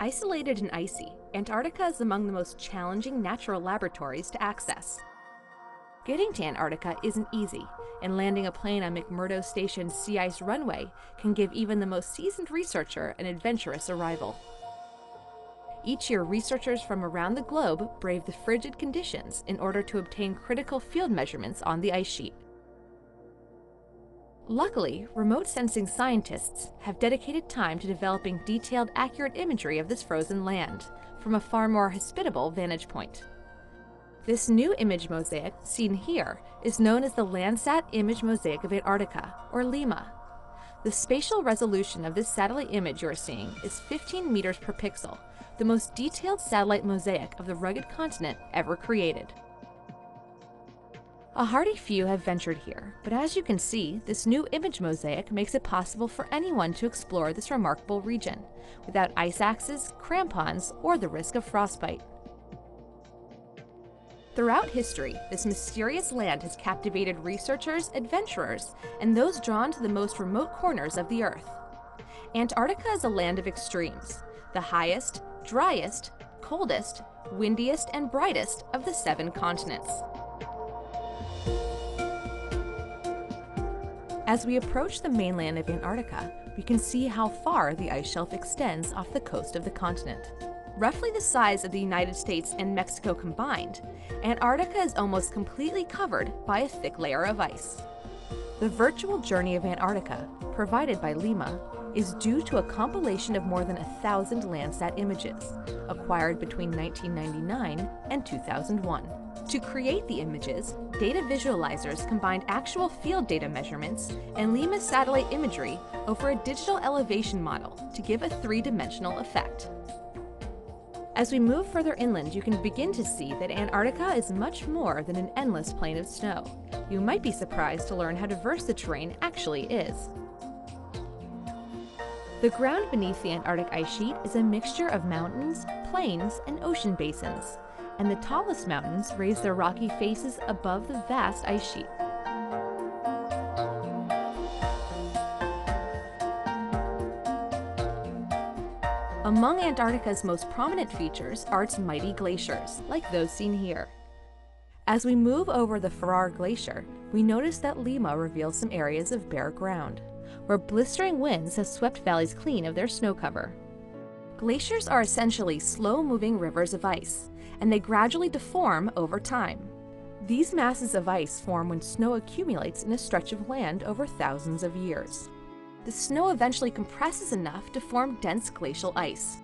Isolated and icy, Antarctica is among the most challenging natural laboratories to access. Getting to Antarctica isn't easy, and landing a plane on McMurdo Station's sea ice runway can give even the most seasoned researcher an adventurous arrival. Each year, researchers from around the globe brave the frigid conditions in order to obtain critical field measurements on the ice sheet. Luckily, remote sensing scientists have dedicated time to developing detailed, accurate imagery of this frozen land from a far more hospitable vantage point. This new image mosaic, seen here, is known as the Landsat Image Mosaic of Antarctica, or LIMA. The spatial resolution of this satellite image you are seeing is 15 meters per pixel, the most detailed satellite mosaic of the rugged continent ever created. A hardy few have ventured here, but as you can see, this new image mosaic makes it possible for anyone to explore this remarkable region, without ice axes, crampons, or the risk of frostbite. Throughout history, this mysterious land has captivated researchers, adventurers, and those drawn to the most remote corners of the Earth. Antarctica is a land of extremes, the highest, driest, coldest, windiest, and brightest of the 7 continents. As we approach the mainland of Antarctica, we can see how far the ice shelf extends off the coast of the continent. Roughly the size of the United States and Mexico combined, Antarctica is almost completely covered by a thick layer of ice. The virtual journey of Antarctica, provided by LIMA, is due to a compilation of more than 1,000 Landsat images, acquired between 1999 and 2001. To create the images, data visualizers combined actual field data measurements and LIMA satellite imagery over a digital elevation model to give a 3-dimensional effect. As we move further inland, you can begin to see that Antarctica is much more than an endless plain of snow. You might be surprised to learn how diverse the terrain actually is. The ground beneath the Antarctic ice sheet is a mixture of mountains, plains, and ocean basins, and the tallest mountains raise their rocky faces above the vast ice sheet. Among Antarctica's most prominent features are its mighty glaciers, like those seen here. As we move over the Ferrar Glacier, we notice that LIMA reveals some areas of bare ground, where blistering winds have swept valleys clean of their snow cover. Glaciers are essentially slow-moving rivers of ice, and they gradually deform over time. These masses of ice form when snow accumulates in a stretch of land over thousands of years. The snow eventually compresses enough to form dense glacial ice.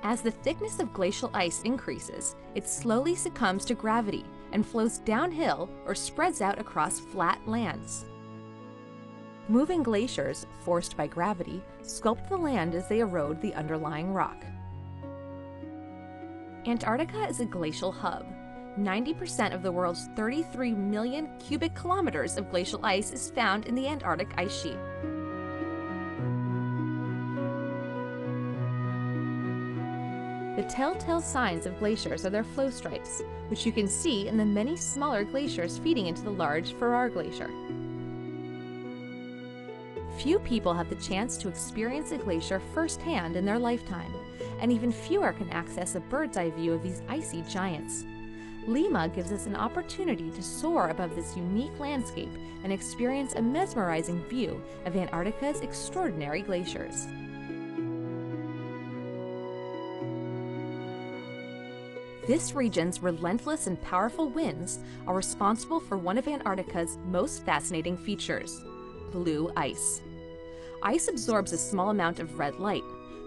As the thickness of glacial ice increases, it slowly succumbs to gravity and flows downhill or spreads out across flat lands. Moving glaciers, forced by gravity, sculpt the land as they erode the underlying rock. Antarctica is a glacial hub. 90% of the world's 33 million cubic kilometers of glacial ice is found in the Antarctic ice sheet. The telltale signs of glaciers are their flow stripes, which you can see in the many smaller glaciers feeding into the large Ferrar Glacier. Few people have the chance to experience a glacier firsthand in their lifetime, and even fewer can access a bird's-eye view of these icy giants. LIMA gives us an opportunity to soar above this unique landscape and experience a mesmerizing view of Antarctica's extraordinary glaciers. This region's relentless and powerful winds are responsible for one of Antarctica's most fascinating features: blue ice. Ice absorbs a small amount of red light,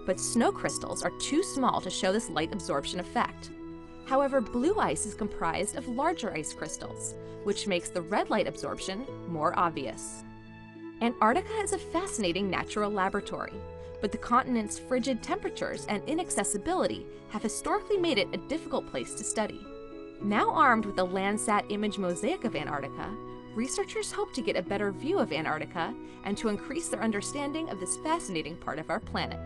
but snow crystals are too small to show this light absorption effect. However, blue ice is comprised of larger ice crystals, which makes the red light absorption more obvious. Antarctica is a fascinating natural laboratory, but the continent's frigid temperatures and inaccessibility have historically made it a difficult place to study. Now armed with the Landsat Image Mosaic of Antarctica, researchers hope to get a better view of Antarctica and to increase their understanding of this fascinating part of our planet.